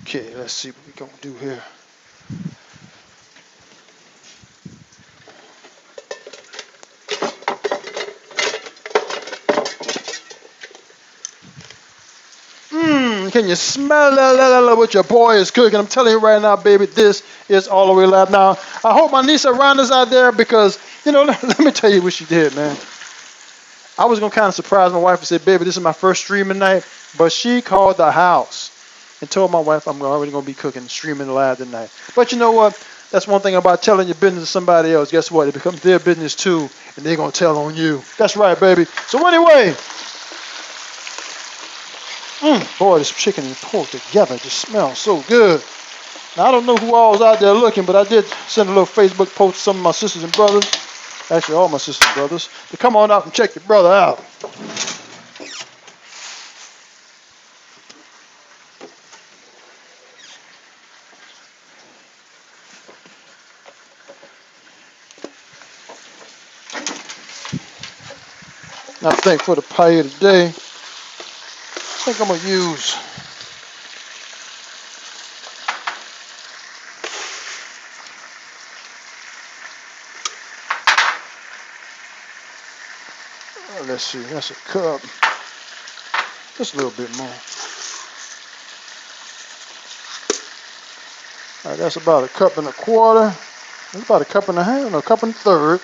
Okay, let's see what we're going to do here. Can you smell what your boy is cooking? I'm telling you right now, baby, this is all the way live. Now, I hope my niece around us out there because, let me tell you what she did, man. I was going to kind of surprise my wife and say, baby, this is my first streaming night. But she called the house and told my wife I'm already going to be cooking, streaming live tonight. But you know what? That's one thing about telling your business to somebody else. Guess what? It becomes their business too, and they're going to tell on you. That's right, baby. So anyway, boy, this chicken and pork together just smells so good. Now, I don't know who all's out there looking, but I did send a little Facebook post to some of my sisters and brothers, actually all my sisters and brothers, to come on out and check your brother out. I think for the paella today, I think I'm going to use let's see, that's a cup. Just a little bit more. All right, that's about a cup and a quarter. That's about a cup and a half, no, a cup and a third.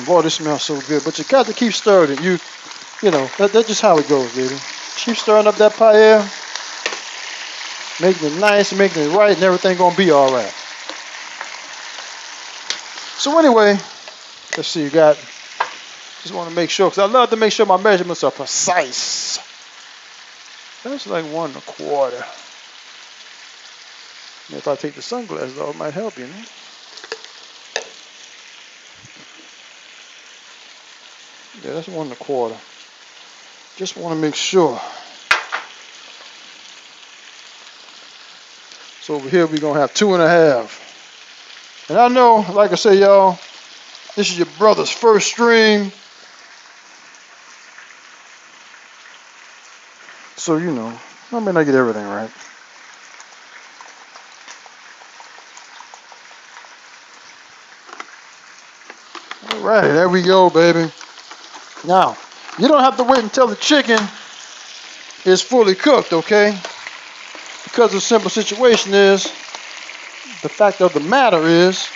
Boy, this smells so good. But you got to keep stirring it. That's just how it goes, baby. Keep stirring up that paella, making it nice, making it right, and everything gonna be all right. So anyway, let's see. Just want to make sure, because I love to make sure my measurements are precise. That's like 1 1/4. And if I take the sunglasses off, it might help you. Yeah, that's 1 1/4. Just want to make sure. So over here we're going to have 2 1/2. And I know, like I say, y'all, this is your brother's first stream. So, I may not get everything right. All right, there we go, baby. Now, you don't have to wait until the chicken is fully cooked, okay? Because the simple situation is, the fact of the matter is,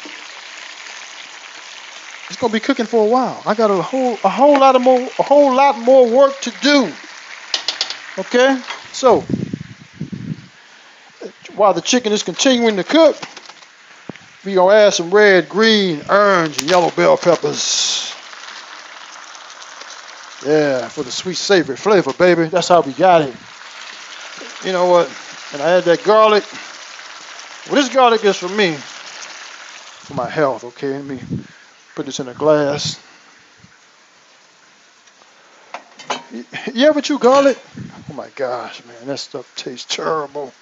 it's gonna be cooking for a while. I got a whole lot more work to do. Okay? So, while the chicken is continuing to cook, we gonna add some red, green, orange, and yellow bell peppers. Yeah, for the sweet, savory flavor, baby. That's how we got it. You know what? And I add that garlic. Well, this garlic is for me, for my health, okay? Let me put this in a glass. You ever chew garlic? Oh my gosh, man, that stuff tastes terrible.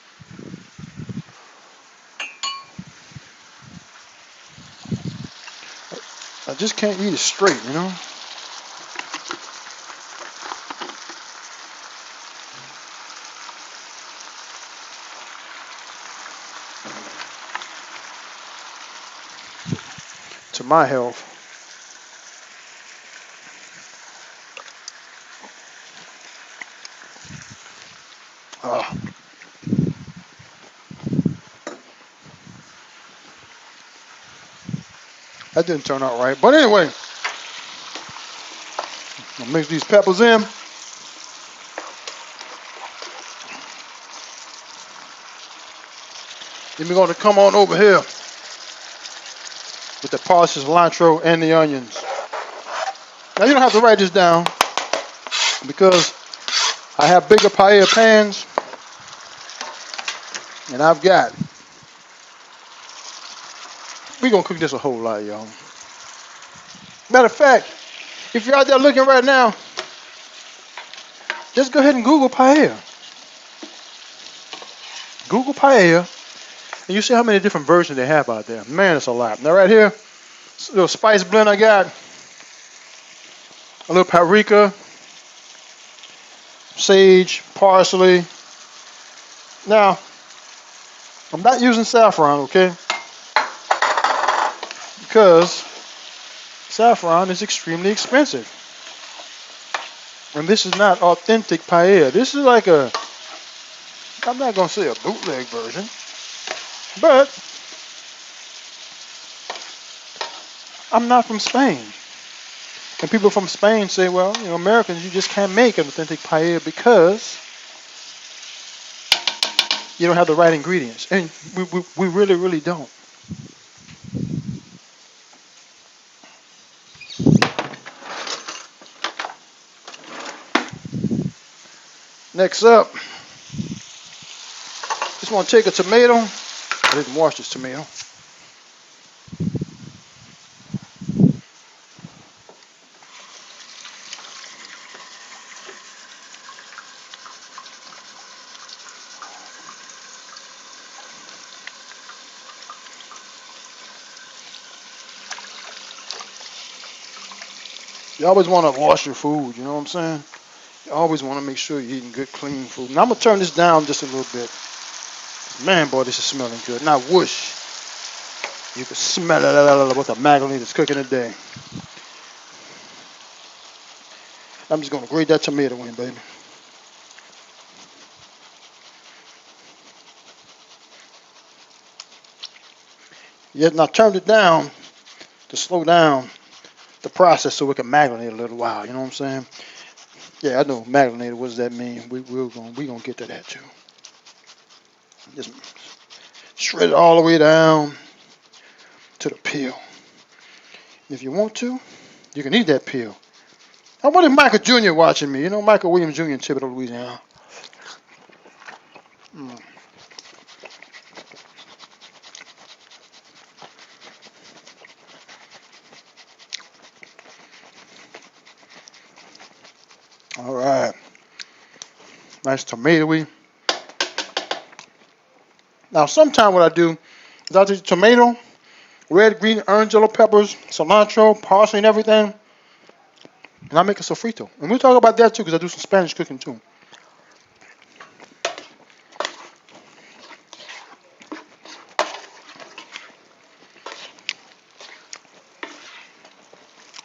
I just can't eat it straight, To my health. That didn't turn out right. But anyway, I'll mix these peppers in. Then we're going to come on over here with the parsed cilantro and the onions. Now you don't have to write this down because I have bigger paella pans and we're going to cook this a whole lot, y'all. Matter of fact, if you're out there looking right now, just go ahead and Google paella. Google paella, And you see how many different versions they have out there. Man, it's a lot. Now right here, a little spice blend I got. A little paprika, sage, parsley. Now, I'm not using saffron, okay? Because saffron is extremely expensive. And this is not authentic paella. This is like a, I'm not going to say a bootleg version, but I'm not from Spain. And people from Spain say, well, you know, Americans, you just can't make an authentic paella because you don't have the right ingredients. And we really, really don't. Next up, just want to take a tomato. I didn't wash this tomato. You always want to wash your food, you know what I'm saying? You always want to make sure you're eating good, clean food. Now I'm going to turn this down just a little bit. Man, boy, this is smelling good. Now, whoosh. You can smell it what the magazine is cooking today. I'm just going to grate that tomato in, baby. Yet, now turned it down to slow down the process so we can marinate a little while. You know what I'm saying? Yeah, I know marinated. What does that mean? We're gonna get to that too. Just shred it all the way down to the peel. If you want to, you can eat that peel. I wonder if Michael Jr. watching me. You know, Michael Williams Jr. in Thibodaux, Louisiana. Mm. All right. Nice tomatoey. Now, sometimes what I do is I take tomato, red, green, orange, yellow peppers, cilantro, parsley, and everything, and I make a sofrito. And we'll talk about that too because I do some Spanish cooking too.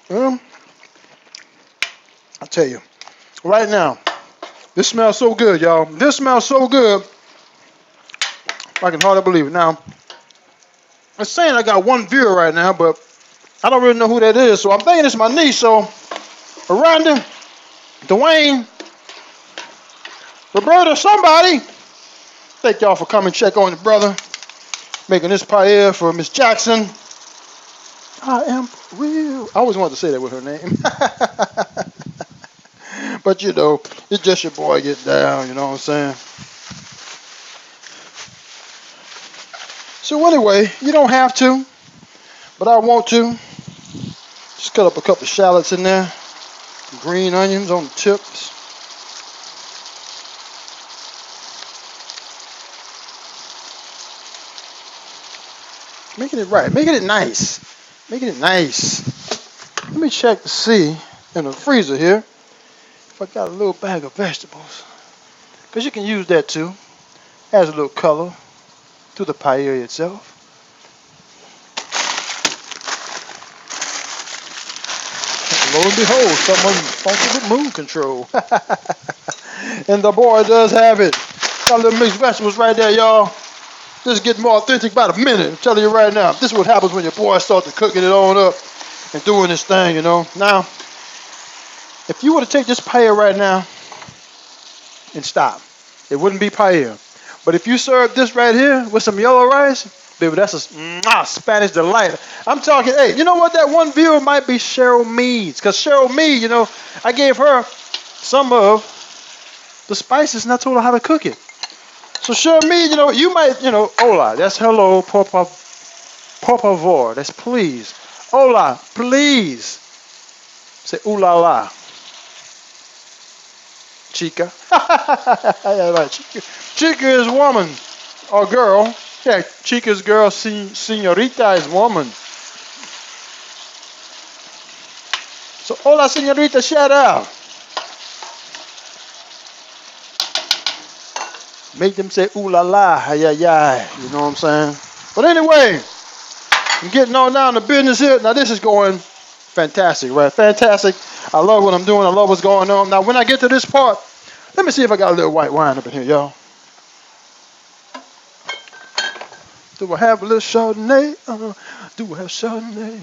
Well, I tell you, right now, this smells so good, y'all. This smells so good, I can hardly believe it. Now, it's saying I got one viewer right now, but I don't really know who that is, so I'm thinking it's my niece. So, Rhonda, Dwayne, Roberta, somebody, thank y'all for coming check on the brother, making this paella for Miss Jackson. I am real. I always wanted to say that with her name. But you know, it's just your boy getting down, you know what I'm saying? So anyway, you don't have to, but I want to. Just cut up a couple of shallots in there. Green onions on the tips. Making it right, making it nice. Making it nice. Let me check to see in the freezer here if I got a little bag of vegetables. Because you can use that too. Adds a little color to the paella itself. Lo and behold, someone funky with moon control. And the boy does have it. Got a little mixed vegetables right there, y'all. This is getting more authentic by the minute. I'm telling you right now. This is what happens when your boy starts cooking it on up and doing this thing, you know. Now, if you were to take this paella right now and stop, it wouldn't be paella. But if you serve this right here with some yellow rice, baby, that's a Spanish delight. I'm talking, hey, you know what? That one viewer might be Cheryl Meads. Because Cheryl Mead, you know, I gave her some of the spices and I told her how to cook it. So Cheryl Mead, you know, you might, you know, hola, that's hello, por favor, that's please. Hola, please. Say ooh la la. Chica. Yeah, right. Chica is woman or girl. Yeah, Chica's girl, senorita is woman. So, hola, senorita, shout out. Make them say ooh la la, hi yi yi. You know what I'm saying? But anyway, I'm getting on down to business here. Now, this is going fantastic, right? Fantastic. I love what I'm doing. I love what's going on. Now, when I get to this part, let me see if I got a little white wine up in here, y'all. Do I have a little Chardonnay? Do I have Chardonnay?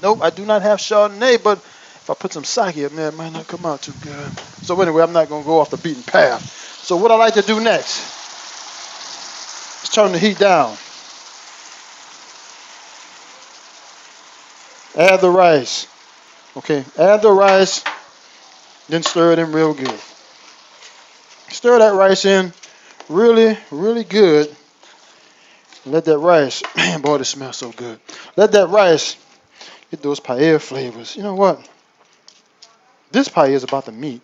Nope, I do not have Chardonnay, but if I put some sake in there, it might not come out too good. So anyway, I'm not going to go off the beaten path. So what I like to do next is turn the heat down. Add the rice. Okay, add the rice, then stir it in real good. Stir that rice in really, really good. Let that rice, man, boy, this smells so good. Let that rice get those paella flavors. You know what? This paella is about the meat.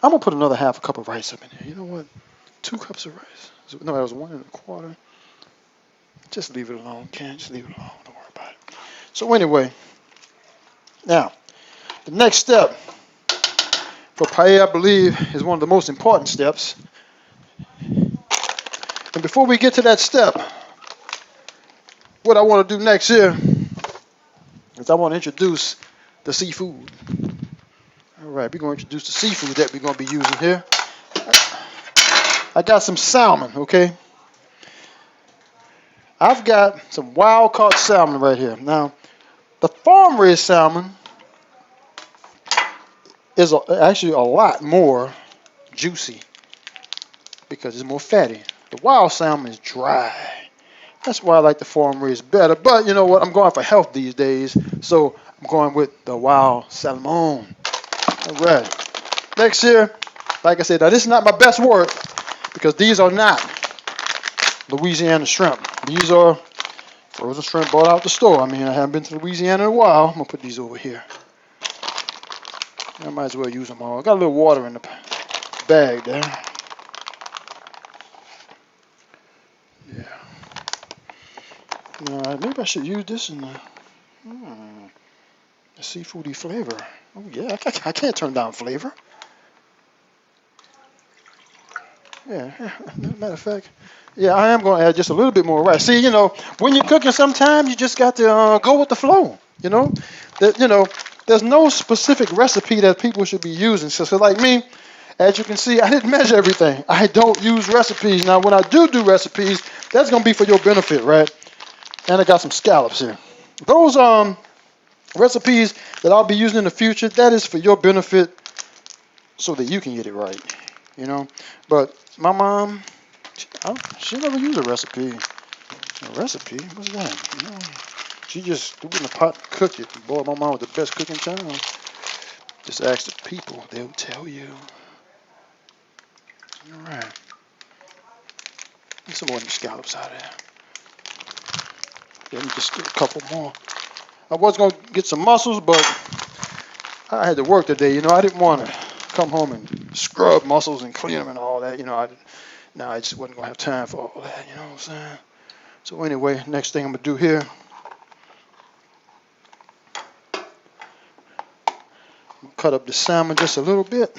I'm going to put another half a cup of rice up in here. You know what? 2 cups of rice. No, that was 1 1/4. Just leave it alone, Ken. Just leave it alone. Don't worry about it. So anyway, now, the next step for paella, I believe, is one of the most important steps. And before we get to that step, what I want to do next here is I want to introduce the seafood. All right, we're going to introduce the seafood that we're going to be using here. I got some salmon, okay? I've got some wild caught salmon right here. Now, the farm raised salmon is actually a lot more juicy because it's more fatty. The wild salmon is dry. That's why I like the farm raised better. But you know what? I'm going for health these days, so I'm going with the wild salmon. All right. Next here, like I said, now this is not my best work because these are not Louisiana shrimp. These are frozen shrimp bought out the store. I mean, I haven't been to Louisiana in a while. I'm going to put these over here. I might as well use them all. I got a little water in the bag there. Yeah. Maybe I should use this in the seafoody flavor. Oh, yeah. I can't turn down flavor. Yeah. Matter of fact, yeah, I am going to add just a little bit more rice. See, when you're cooking, sometimes you just got to go with the flow. There's no specific recipe that people should be using. So like me, as you can see, I didn't measure everything. I don't use recipes. Now, when I do recipes, that's going to be for your benefit, right? And I got some scallops here. Those recipes that I'll be using in the future, that is for your benefit so that you can get it right, But my mom, she never used a recipe. A recipe? What's that? She just threw it in the pot and cooked it. Boy, my mom was the best cook in town. Just ask the people. They'll tell you. All right. Get some more of these scallops out of there. Let me just get a couple more. I was going to get some mussels, but I had to work today. I didn't want to come home and scrub mussels and clean them and all that. I just wasn't going to have time for all that. You know what I'm saying? So anyway, next thing I'm going to do here, cut up the salmon just a little bit.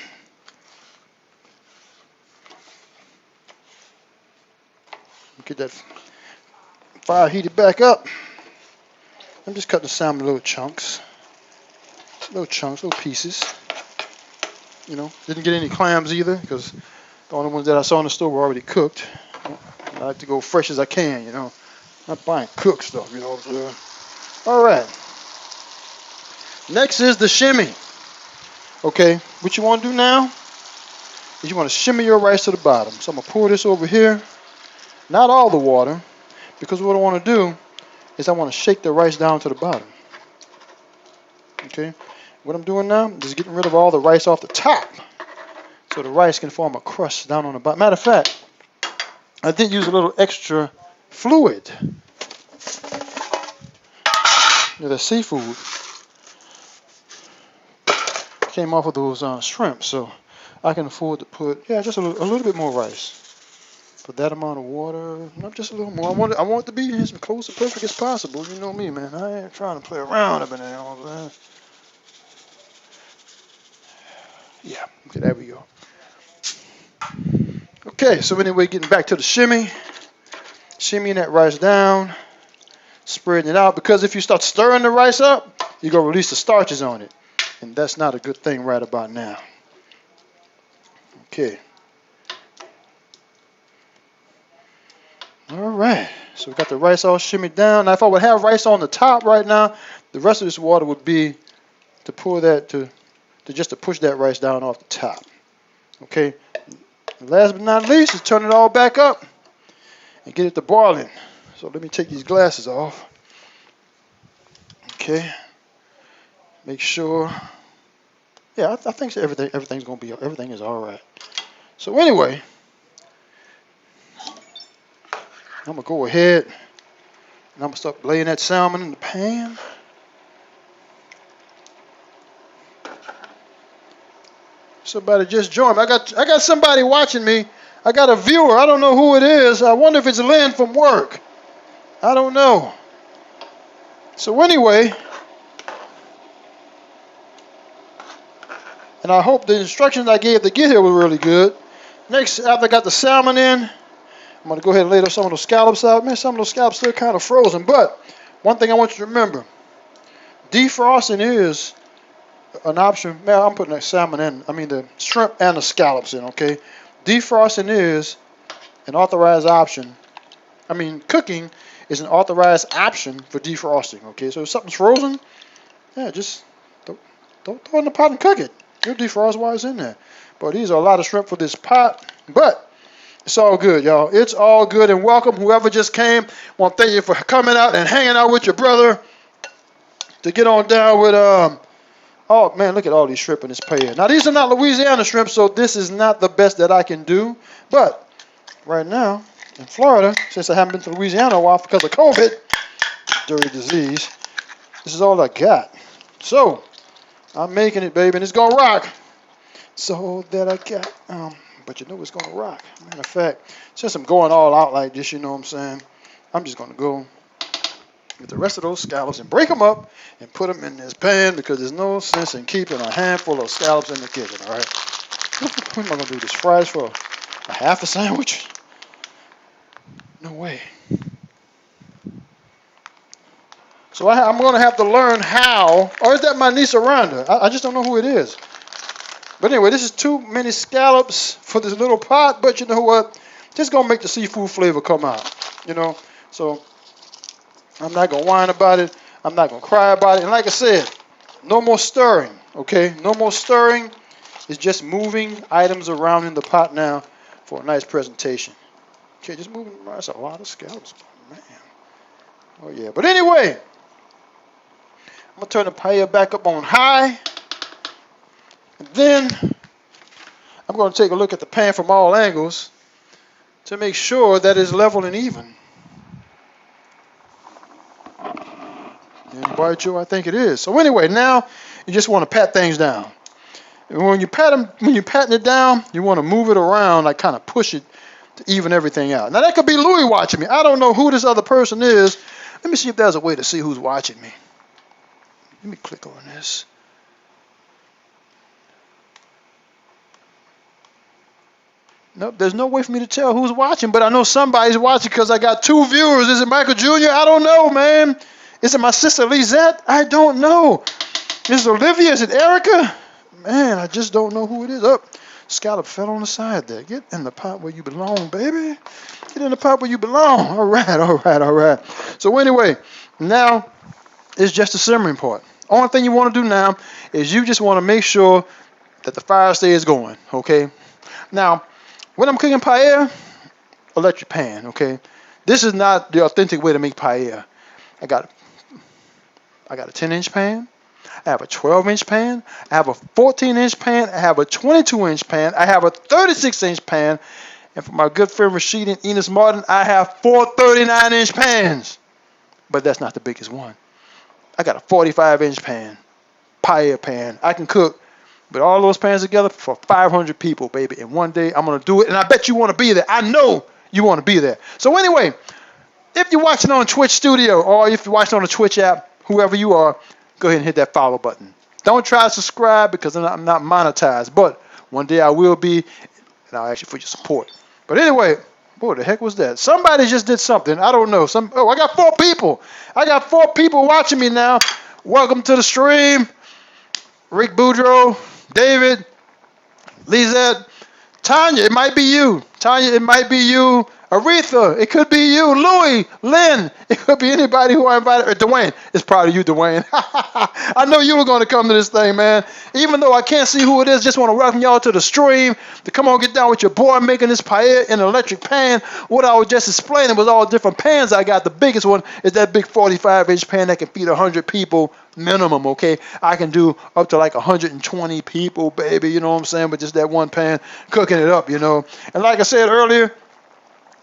Get that fire heated back up. I'm just cutting the salmon in little chunks. Little pieces. Didn't get any clams either because the only ones that I saw in the store were already cooked. I like to go fresh as I can, Not buying cooked stuff, what I'm saying? All right. Next is the shimmy. Okay, what you want to do now is you want to shimmy your rice to the bottom. So I'm going to pour this over here. Not all the water, because what I want to do is I want to shake the rice down to the bottom. Okay, what I'm doing now is getting rid of all the rice off the top so the rice can form a crust down on the bottom. Matter of fact, I did use a little extra fluid. The seafood came off of those shrimp, so I can afford to put, just a little bit more rice. for that amount of water. Not just a little more. I want it to be as close to perfect as possible. You know me, man. I ain't trying to play around up in there. Man. Yeah, okay, there we go. Okay, so anyway, getting back to the shimmy. Shimmying that rice down, spreading it out. Because if you start stirring the rice up, you're going to release the starches on it. And that's not a good thing right about now. Okay. All right. So we got the rice all shimmied down. Now, if I would have rice on the top right now, the rest of this water would be to pour that to push that rice down off the top. Okay. And last but not least is turn it all back up and get it to boiling. So let me take these glasses off. Okay. Make sure. Yeah, I think so everything is all right. So anyway, I'm gonna go ahead and I'm gonna start laying that salmon in the pan. Somebody just joined me. I got somebody watching me. I got a viewer. I don't know who it is. I wonder if it's Lynn from work. I don't know. So anyway, and I hope the instructions I gave to get here were really good. Next, after I got the salmon in, I'm going to go ahead and lay some of those scallops out. Man, some of those scallops still kind of frozen. But one thing I want you to remember, defrosting is an option. Man, I'm putting the salmon in. I mean the shrimp and the scallops in, okay? Defrosting is an authorized option. I mean, cooking is an authorized option for defrosting, okay? So if something's frozen, yeah, just don't throw it in the pot and cook it. You'll defrost while it's in there. But these are a lot of shrimp for this pot. But it's all good, y'all. It's all good, and welcome whoever just came. I want to thank you for coming out and hanging out with your brother to get on down with oh man, look at all these shrimp in this paella. Now these are not Louisiana shrimp, so this is not the best that I can do. But right now in Florida, since I haven't been to Louisiana in a while because of COVID, dirty disease, this is all I got. So I'm making it, baby, and it's gonna rock. So that I got, but you know it's gonna rock. Matter of fact, since I'm going all out like this, you know what I'm saying, I'm just gonna go with the rest of those scallops and break them up and put them in this pan because there's no sense in keeping a handful of scallops in the kitchen. All right, what am I gonna do? This fries for a half a sandwich? No way. So I'm gonna have to learn how. Or is that my niece Rhonda? I just don't know who it is. But anyway, this is too many scallops for this little pot, but you know what? Just gonna make the seafood flavor come out, you know? So I'm not gonna whine about it. I'm not gonna cry about it. And like I said, no more stirring, okay? No more stirring. It's just moving items around in the pot now for a nice presentation. Okay, just moving around. That's a lot of scallops, man. Oh yeah, but anyway, I'm gonna turn the paella back up on high. And then I'm going to take a look at the pan from all angles to make sure that it's level and even. And by Joe, I think it is. So anyway, now you just want to pat things down. And when you're patting it down, you want to move it around, like kind of push it to even everything out. Now that could be Louis watching me. I don't know who this other person is. Let me see if there's a way to see who's watching me. Let me click on this. Nope, there's no way for me to tell who's watching, but I know somebody's watching because I got 2 viewers. Is it Michael Jr.? I don't know, man. Is it my sister Lizette? I don't know. Is it Olivia? Is it Erica? Man, I just don't know who it is. Up, scallop fell on the side there. Get in the pot where you belong, baby. Get in the pot where you belong. All right. So anyway, now it's just the simmering part. Only thing you want to do now is you just want to make sure that the fire stays going, okay? Now, when I'm cooking paella, electric pan, okay? This is not the authentic way to make paella. I got a 10-inch pan. I have a 12-inch pan. I have a 14-inch pan. I have a 22-inch pan. I have a 36-inch pan. And for my good friend Rashid and Enos Martin, I have 4 39-inch pans. But that's not the biggest one. I got a 45-inch pan, paella pan. I can cook with all those pans together for 500 people, baby. And one day I'm going to do it. And I bet you want to be there. I know You want to be there. So anyway, if you're watching on Twitch Studio or if you're watching on the Twitch app, whoever you are, go ahead and hit that follow button. Don't try to subscribe because I'm not monetized, but one day I will be, and I'll ask you for your support. But anyway, boy, the heck was that? Somebody just did something. I don't know. I got 4 people. I got 4 people watching me now. Welcome to the stream. Rick Boudreaux, David, Lizette, Tanya, it might be you. Tanya, it might be you. Aretha, it could be you. Louie, Lynn, it could be anybody who I invited. Or Dwayne, it's probably you, Dwayne. I know you were going to come to this thing, man. Even though I can't see who it is, just want to welcome y'all to the stream. To come on, get down with your boy making this paella in an electric pan. What I was just explaining was all different pans I got. The biggest one is that big 45-inch pan that can feed 100 people minimum, okay? I can do up to like 120 people, baby, you know what I'm saying? With just that one pan, cooking it up, you know. And like I said earlier,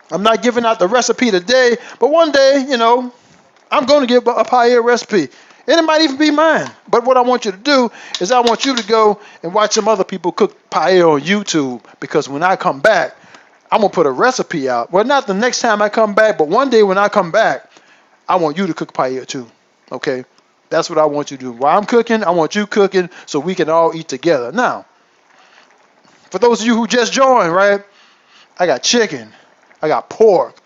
I'm not giving out the recipe today, but one day, you know, I'm going to give a paella recipe. And it might even be mine. But what I want you to do is I want you to go and watch some other people cook paella on YouTube, because when I come back, I'm going to put a recipe out. Well, not the next time I come back, but one day when I come back, I want you to cook paella too, okay? That's what I want you to do. While I'm cooking, I want you cooking so we can all eat together. Now, for those of you who just joined, right, I got chicken. I got pork.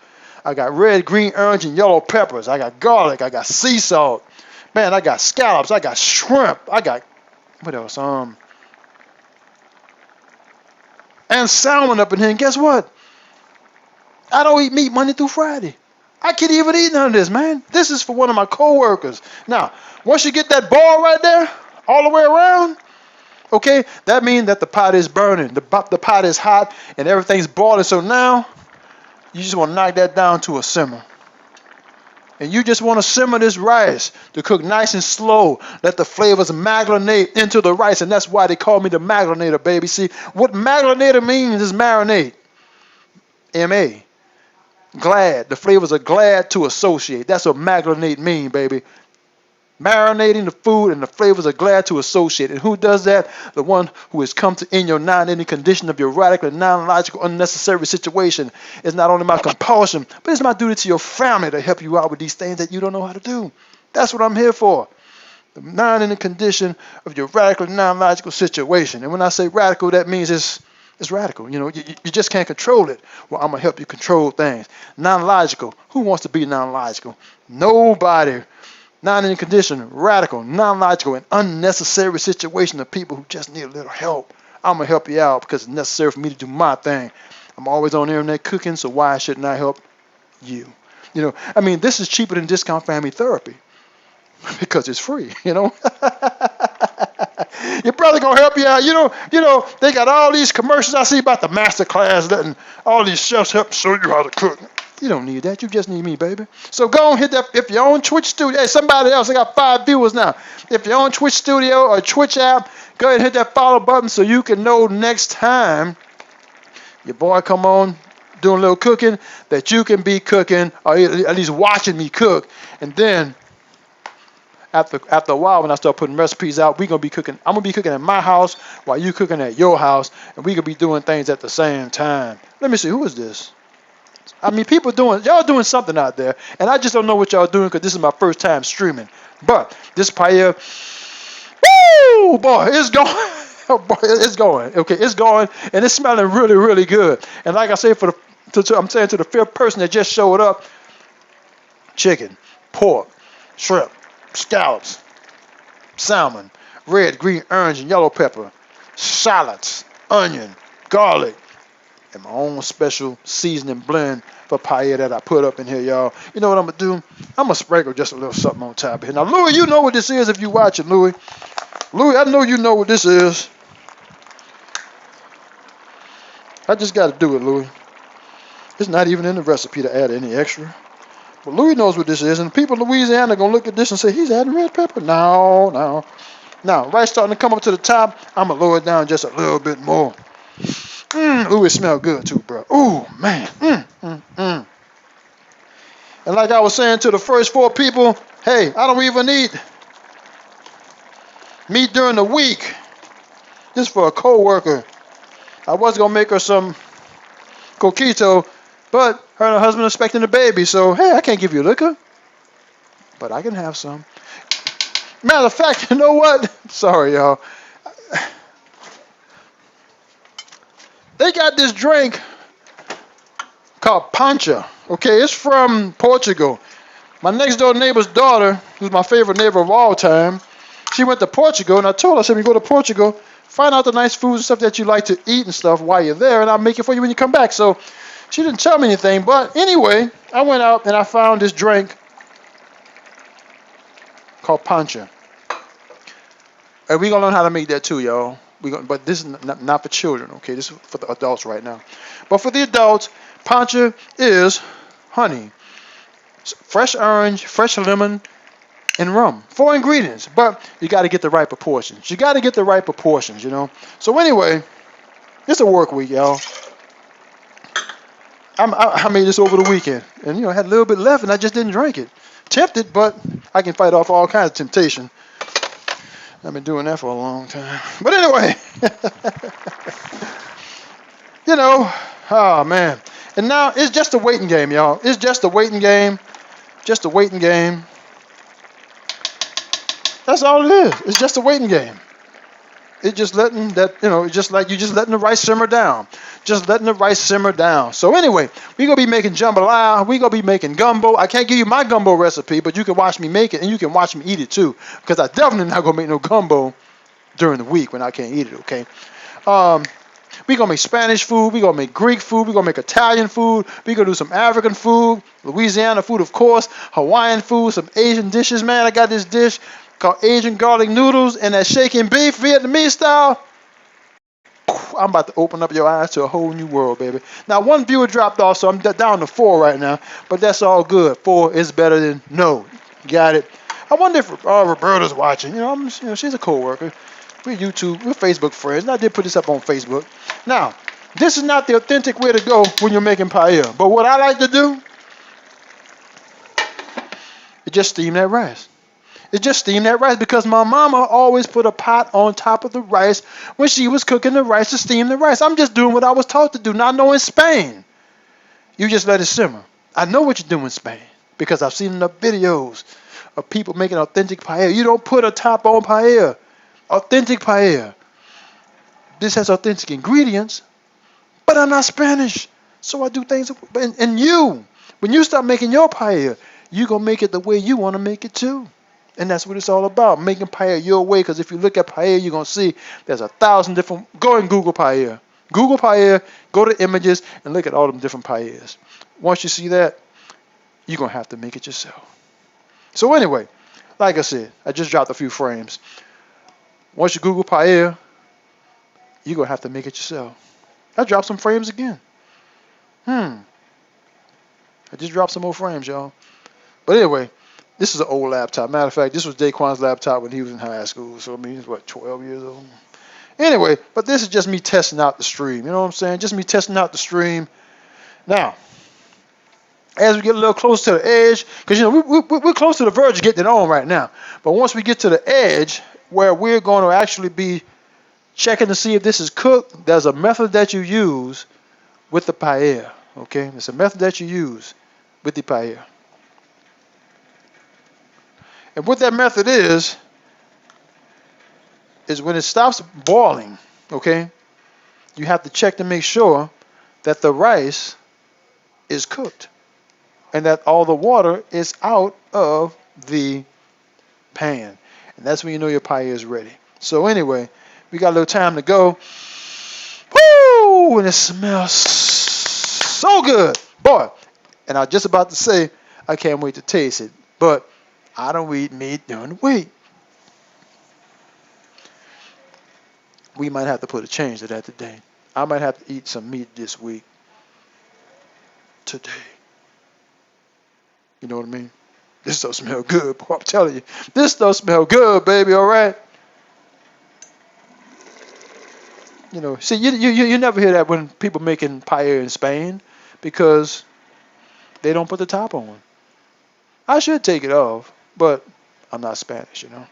I got red, green, orange, and yellow peppers. I got garlic. I got sea salt. Man, I got scallops. I got shrimp. I got, what else? And salmon up in here. And guess what? I don't eat meat Monday through Friday. I can't even eat none of this, man. This is for one of my co-workers. Now, once you get that ball right there, all the way around, okay, that means that the pot is burning. The pot is hot and everything's boiling. So now, you just want to knock that down to a simmer. And you just want to simmer this rice to cook nice and slow. Let the flavors marinate into the rice. And that's why they call me the marinator, baby. See, what marinator means is marinate. M-A. Glad. The flavors are glad to associate. That's what marinate mean, baby. Marinating the food and the flavors are glad to associate. And who does that? The one who has come to in your non-ending condition of your radical, non-logical, unnecessary situation. It's not only my compulsion, but it's my duty to your family to help you out with these things that you don't know how to do. That's what I'm here for. The non-ending condition of your radical, non-logical situation. And when I say radical, that means it's radical. You know, you just can't control it. Well, I'm going to help you control things. Non-logical. Who wants to be non-logical? Nobody. Non-ending condition, radical, non-logical, and unnecessary situation of people who just need a little help. I'm going to help you out because it's necessary for me to do my thing. I'm always on the internet cooking, so why shouldn't I help you? You know, I mean, this is cheaper than discount family therapy because it's free, you know. Your brother going to help you out. You know, they got all these commercials I see about the master class letting all these chefs help show you how to cook. You don't need that. You just need me, baby. So go and hit that. If you're on Twitch Studio, hey, somebody else, I got 5 viewers now. If you're on Twitch Studio or Twitch app, go ahead and hit that follow button so you can know next time your boy come on doing a little cooking that you can be cooking or at least watching me cook. And then after a while, when I start putting recipes out, we're gonna be cooking. I'm gonna be cooking at my house while you cooking at your house, and we gonna be doing things at the same time. Let me see, who is this? I mean, y'all doing something out there, and I just don't know what y'all doing because this is my first time streaming. But this paella, woo, boy, it's going. Oh boy, it's going. Okay, it's going, and it's smelling really, really good. And like I say, I'm saying to the 5th person that just showed up, chicken, pork, shrimp, scallops, salmon, red, green, orange, and yellow pepper, shallots, onion, garlic, and my own special seasoning blend for paella that I put up in here, y'all. You know what I'm going to do? I'm going to sprinkle just a little something on top of here. Now, Louie, you know what this is if you watch it, Louie. Louie, I know you know what this is. I just got to do it, Louie. It's not even in the recipe to add any extra. But Louie knows what this is, and the people in Louisiana are going to look at this and say, he's adding red pepper. No. Now, right starting to come up to the top, I'm going to lower it down just a little bit more. Ooh, it smells good too, bro. Ooh, man. And like I was saying to the first 4 people, hey, I don't even eat meat during the week. This for a co-worker. I was going to make her some coquito, But her and her husband are expecting a baby, so hey, I can't give you liquor, but I can have some. Matter of fact, you know what? Sorry, y'all. They got this drink called Pancha. Okay, it's from Portugal. My next door neighbor's daughter, who's my favorite neighbor of all time, she went to Portugal, and I told her, I said, when you go to Portugal, find out the nice foods and stuff that you like to eat and stuff while you're there, and I'll make it for you when you come back. So she didn't tell me anything, but anyway, I went out and I found this drink called Pancha. And we're going to learn how to make that too, y'all. But this is not for children, okay? This is for the adults right now. But for the adults, Pancha is honey, fresh orange, fresh lemon, and rum. 4 ingredients, but you got to get the right proportions. You got to get the right proportions, you know. So anyway, it's a work week, y'all. I made this over the weekend, and you know, I had a little bit left, and I just didn't drink it. Tempted, but I can fight off all kinds of temptation. I've been doing that for a long time. But anyway, you know, oh man. And now it's just a waiting game, y'all. It's just a waiting game. Just a waiting game. That's all it is. It's just a waiting game. It's just letting that, you know, just like you just letting the rice simmer down. Just letting the rice simmer down. So anyway, we're going to be making jambalaya. We're going to be making gumbo. I can't give you my gumbo recipe, but you can watch me make it, and you can watch me eat it too. Because I definitely not going to make no gumbo during the week when I can't eat it, okay? We're going to make Spanish food. We're going to make Greek food. We're going to make Italian food. We're going to do some African food, Louisiana food, of course, Hawaiian food, some Asian dishes, man. I got this dish called Asian garlic noodles and that shaking beef, Vietnamese style. I'm about to open up your eyes to a whole new world, baby. Now, one viewer dropped off, so I'm down to 4 right now, but that's all good. 4 is better than no. Got it. I wonder if Roberta's watching. You know, she's a co-worker. We're YouTube, we're Facebook friends. And I did put this up on Facebook. Now, this is not the authentic way to go when you're making paella, but what I like to do is just steam that rice. It's just steam that rice because my mama always put a pot on top of the rice when she was cooking the rice to steam the rice. I'm just doing what I was taught to do. Now I know in Spain, you just let it simmer. I know what you do in Spain because I've seen enough videos of people making authentic paella. You don't put a top on paella. Authentic paella. This has authentic ingredients, but I'm not Spanish. So I do things. And you, when you start making your paella, you're going to make it the way you want to make it too. And that's what it's all about, making paella your way. Because if you look at paella, you're going to see there's 1,000 different. Go and Google paella. Google paella, go to images, and look at all them different paellas. Once you see that, you're going to have to make it yourself. So anyway, like I said, I just dropped a few frames. Once you Google paella, you're going to have to make it yourself. I dropped some frames again. I just dropped some more frames, y'all. But anyway, this is an old laptop. Matter of fact, this was Daquan's laptop when he was in high school. So, I mean, he's, 12 years old? Anyway, but this is just me testing out the stream. You know what I'm saying? Just me testing out the stream. Now, as we get a little close to the edge, because, you know, we're close to the verge of getting it on right now. But once we get to the edge where we're going to actually be checking to see if this is cooked, there's a method that you use with the paella. Okay? It's a method that you use with the paella. And what that method is when it stops boiling, okay, you have to check to make sure that the rice is cooked and that all the water is out of the pan. And that's when you know your paella is ready. So anyway, we got a little time to go. Woo! And it smells so good. Boy, and I was just about to say, I can't wait to taste it. But I don't eat meat during the week. We might have to put a change to that today. I might have to eat some meat this week. Today. You know what I mean? This stuff smells good, boy. I'm telling you. This stuff smells good, baby, all right? You know, see, you never hear that when people making paella in Spain because they don't put the top on. I should take it off, but I'm not Spanish, you know.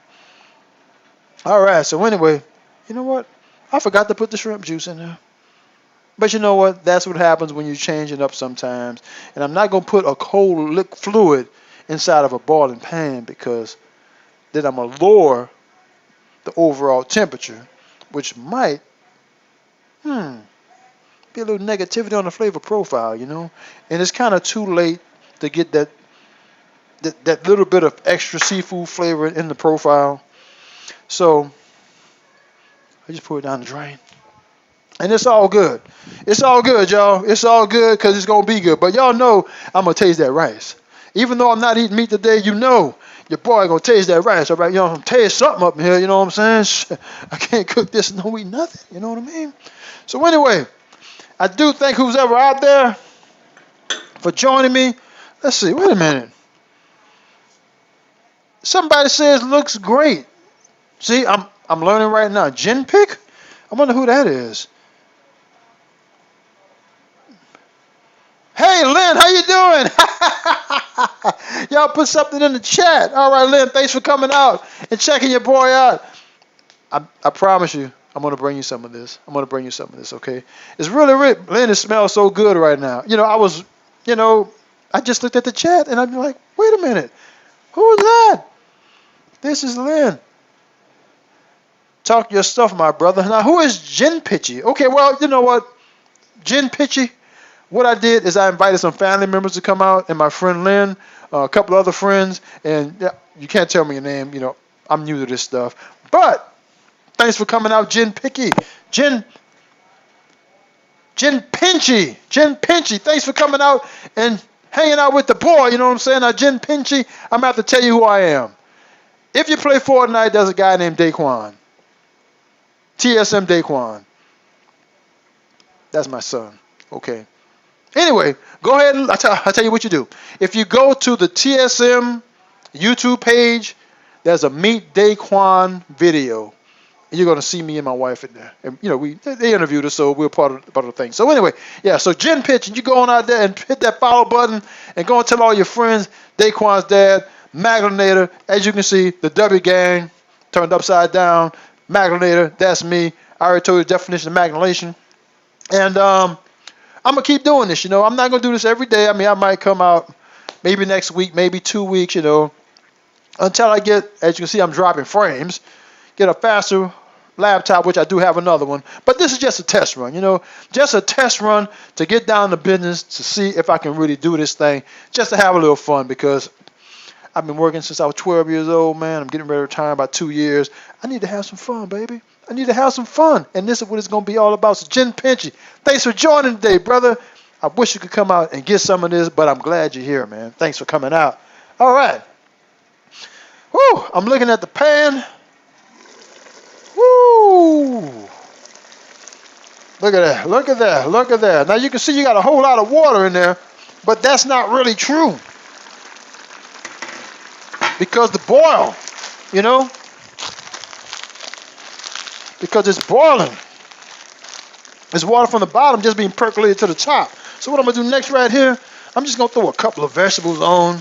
All right, so anyway, you know what? I forgot to put the shrimp juice in there. But you know what? That's what happens when you change it up sometimes. And I'm not going to put a cold lick fluid inside of a boiling pan because then I'm going to lower the overall temperature, which might be a little negativity on the flavor profile, you know. And it's kind of too late to get that little bit of extra seafood flavor in the profile. So I just put it down the drain. And it's all good. It's all good, y'all. It's all good because it's going to be good. But y'all know I'm going to taste that rice. Even though I'm not eating meat today, you know your boy going to taste that rice. All right, you know, I'm taste something up in here. You know what I'm saying? I can't cook this and don't eat nothing. You know what I mean? So anyway, I do thank who's ever out there for joining me. Let's see. Wait a minute. Somebody says looks great. See, I'm learning right now. Gin pick? I wonder who that is. Hey, Lynn, how you doing? Y'all put something in the chat. All right, Lynn, thanks for coming out and checking your boy out. I promise you, I'm going to bring you some of this. I'm going to bring you some of this, okay? It's really, Lynn, it smells so good right now. You know, I just looked at the chat, and I'm like, wait a minute. Who is that? This is Lynn. Talk your stuff, my brother. Now, who is Jen Pitchy? Okay, well, you know what? Jen Pitchy, what I did is I invited some family members to come out and my friend Lynn, a couple other friends, and yeah, you can't tell me your name. You know, I'm new to this stuff. But thanks for coming out, Jen Pinchy. Jen Pinchy, thanks for coming out and hanging out with the boy. You know what I'm saying? Now, Jen Pinchy, I'm about to tell you who I am. If you play Fortnite, there's a guy named Daquan. TSM Daquan. That's my son. Okay. Anyway, go ahead and I'll tell you what you do. If you go to the TSM YouTube page, there's a Meet Daquan video. And you're going to see me and my wife in there. And, you know, they interviewed us, so we're part of the thing. So anyway, yeah, so Jen Pitch, and you go on out there and hit that follow button and go and tell all your friends, Daquan's dad, Maglinator, as you can see, the W gang turned upside down. Maglinator, that's me. I already told you the definition of magnulation. And I'm going to keep doing this, you know. I'm not going to do this every day. I mean, I might come out maybe next week, maybe 2 weeks, you know, until I get, as you can see, I'm dropping frames, get a faster laptop, which I do have another one. But this is just a test run, you know, just a test run to get down to business to see if I can really do this thing, just to have a little fun because I've been working since I was 12 years old, man. I'm getting ready to retire in about 2 years. I need to have some fun, baby. I need to have some fun. And this is what it's going to be all about. So, Jen Pinchy, thanks for joining today, brother. I wish you could come out and get some of this, but I'm glad you're here, man. Thanks for coming out. All right. Woo, I'm looking at the pan. Woo. Look at that. Look at that. Look at that. Now, you can see you got a whole lot of water in there, but that's not really true. Because the boil, you know, because it's boiling. It's water from the bottom just being percolated to the top. So what I'm going to do next right here, I'm just going to throw a couple of vegetables on.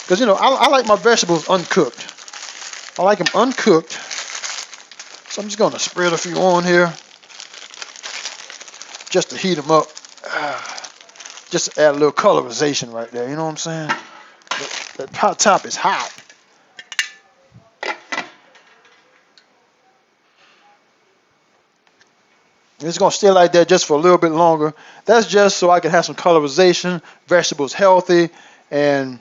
Because, you know, I like my vegetables uncooked. I like them uncooked. So I'm just going to spread a few on here. Just to heat them up. Just to add a little colorization right there. You know what I'm saying? The top is hot. It's going to stay like that just for a little bit longer. That's just so I can have some colorization, vegetables healthy, and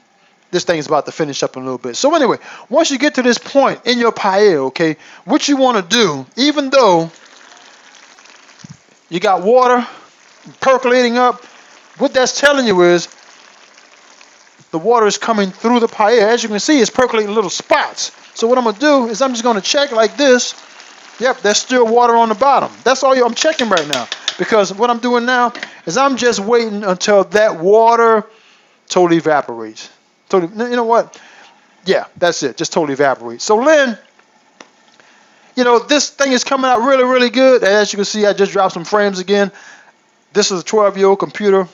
this thing is about to finish up in a little bit. So anyway, once you get to this point in your paella, okay, what you want to do, even though you got water percolating up, what that's telling you is the water is coming through the paella. As you can see, it's percolating little spots. So what I'm going to do is I'm just going to check like this. Yep, there's still water on the bottom. That's all I'm checking right now. Because what I'm doing now is I'm just waiting until that water totally evaporates. Totally, you know what? Yeah, that's it. Just totally evaporates. So, Lynn, you know, this thing is coming out really, really good. As you can see, I just dropped some frames again. This is a 12-year-old computer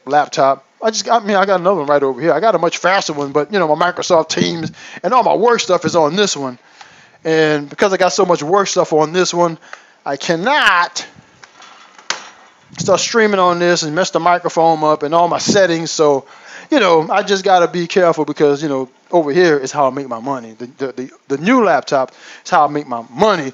laptop. I got another one right over here. I got a much faster one, but, you know, my Microsoft Teams and all my work stuff is on this one. And because I got so much work stuff on this one, I cannot start streaming on this and mess the microphone up and all my settings. So, I just gotta be careful because over here is how I make my money. The new laptop is how I make my money.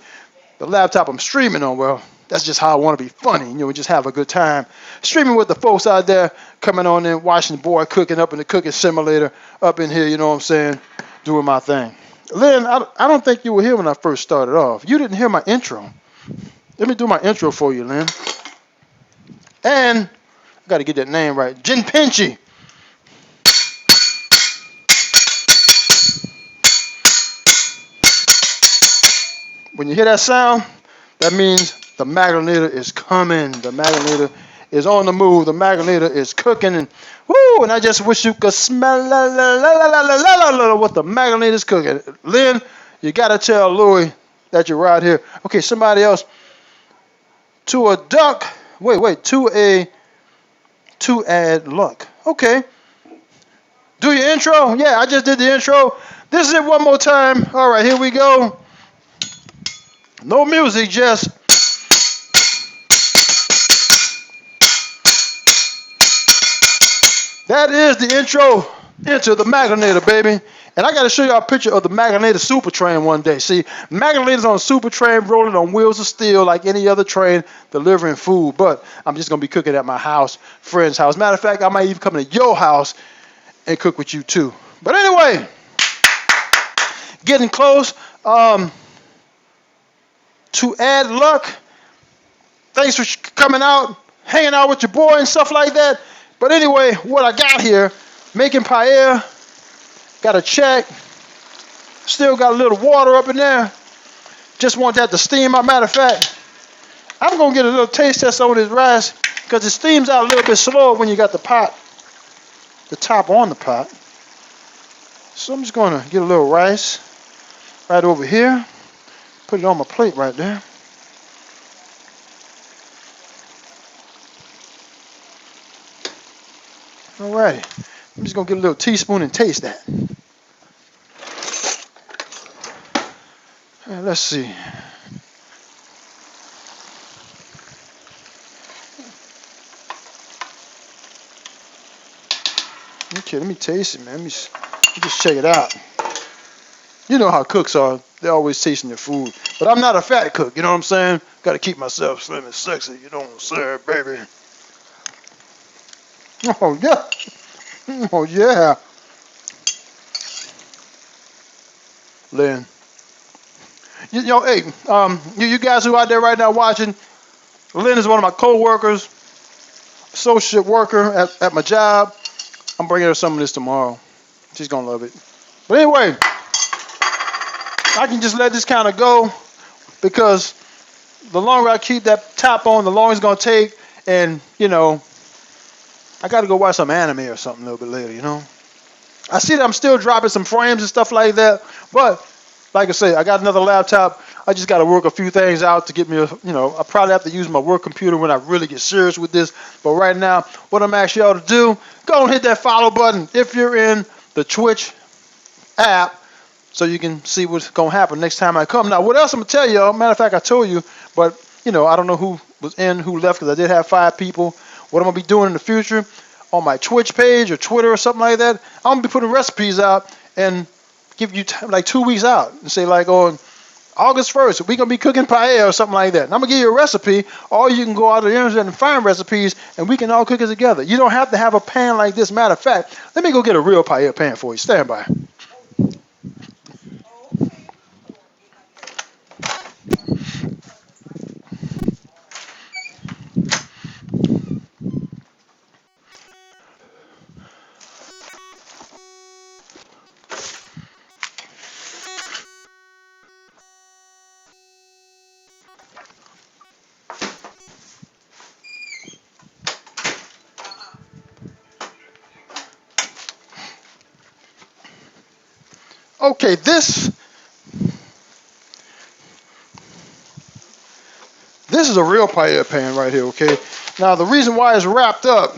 The laptop I'm streaming on, well, that's just how I want to be funny. Just have a good time streaming with the folks out there coming on in, watching the boy cooking up in the cooking simulator up in here. You know what I'm saying? Doing my thing. Lynn, I don't think you were here when I first started off. You didn't hear my intro. Let me do my intro for you, Lynn. And I got to get that name right. Jin Pinchy. When you hear that sound, that means the Magnator is coming. The Magnator is on the move. The Magnator is cooking. And woo! And I just wish you could smell what the Magnator is cooking. Lynn, you got to tell Louie that you're right here. Okay, somebody else. To a duck. Wait. To add luck. Okay. Do your intro. Yeah, I just did the intro. This is it one more time. All right, here we go. No music, just that is the intro into the Magnator, baby. And I got to show you a picture of the Magnator Super Train one day. See, Magnator's on a super train rolling on wheels of steel like any other train delivering food. But I'm just going to be cooking at my house, friend's house. Matter of fact, I might even come to your house and cook with you too. But anyway, getting close. To add luck, thanks for coming out, hanging out with your boy and stuff like that. But anyway, what I got here, making paella, got a check, still got a little water up in there. Just want that to steam out. Matter of fact, I'm going to get a little taste test on this rice because it steams out a little bit slower when you got the top on the pot. So I'm just going to get a little rice right over here. Put it on my plate right there. Alrighty. I'm just going to get a little teaspoon and taste that. Right, let's see. Okay, let me taste it, man. Let me just check it out. You know how cooks are. They're always tasting their food. But I'm not a fat cook, you know what I'm saying? Got to keep myself slim and sexy, you know what I'm saying, baby? Oh, yeah. Oh, yeah. Lynn. Hey, you guys who out there right now watching, Lynn is one of my co-workers, associate worker at my job. I'm bringing her some of this tomorrow. She's going to love it. But anyway, I can just let this kind of go because the longer I keep that top on, the longer it's going to take. And, I got to go watch some anime or something a little bit later, I see that I'm still dropping some frames and stuff like that. But, like I say, I got another laptop. I just got to work a few things out to get me, I probably have to use my work computer when I really get serious with this. But right now, what I'm asking y'all to do, go and hit that follow button if you're in the Twitch app so you can see what's going to happen next time I come. Now, what else I'm going to tell y'all, matter of fact, I told you, but, I don't know who was in, who left, because I did have 5 people. What I'm going to be doing in the future on my Twitch page or Twitter or something like that, I'm going to be putting recipes out and give you like 2 weeks out and say like on August 1st, we're going to be cooking paella or something like that. And I'm going to give you a recipe, or you can go out on the internet and find recipes, and we can all cook it together. You don't have to have a pan like this. Matter of fact, let me go get a real paella pan for you. Stand by. Okay, this is a real paella pan right here, okay? Now, the reason why it's wrapped up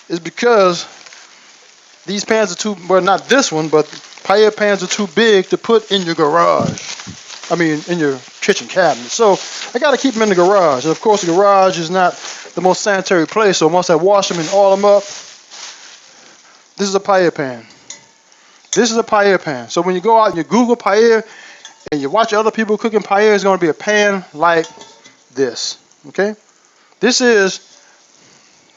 is because these pans are too, well, not this one, but paella pans are too big to put in your garage. I mean, in your kitchen cabinet. So I got to keep them in the garage. And of course, the garage is not the most sanitary place. So once I wash them and oil them up, this is a paella pan. This is a paella pan. So when you go out and you Google paella and you watch other people cooking paella, it's going to be a pan like this. Okay? This is